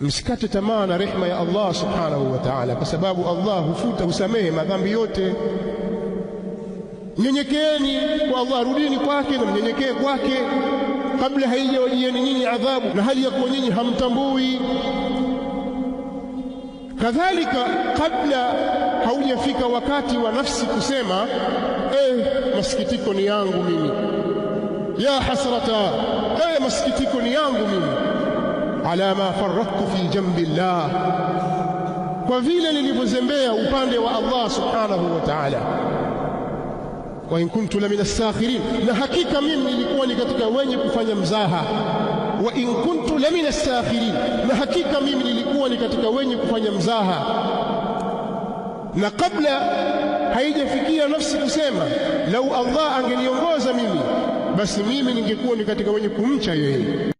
msikate tamaa na rehema ya Allah subhanahu wa ta'ala, kwa sababu Allah husamehe madhambi yote. Nyenyekeeni kwa Allah, rudini kwake na mnyenyekee kwake kabla haijawajieni nyinyi adhabu na hali ya kuwa nyinyi hamtambui. Kadhalika, kabla haujafika wakati wa nafsi kusema masikitiko ni yangu mimi, ya hasrata, masikitiko ni yangu mimi, ala ma faradtu fi jambi llah, kwa vile nilivyozembea upande wa Allah subhanahu wa ta'ala. Wa in kuntu la min as-sakhirin, na hakika mimi nilikuwa ni katika wenye kufanya mzaha. Wa in kuntu la min as-sakhirin, na hakika mimi nilikuwa ni katika wenye kufanya mzaha. Na kabla haijafikia nafsi kusema lau Allah angeniongoza mimi, basi mimi ningekuwa ni katika wenye kumcha yeye.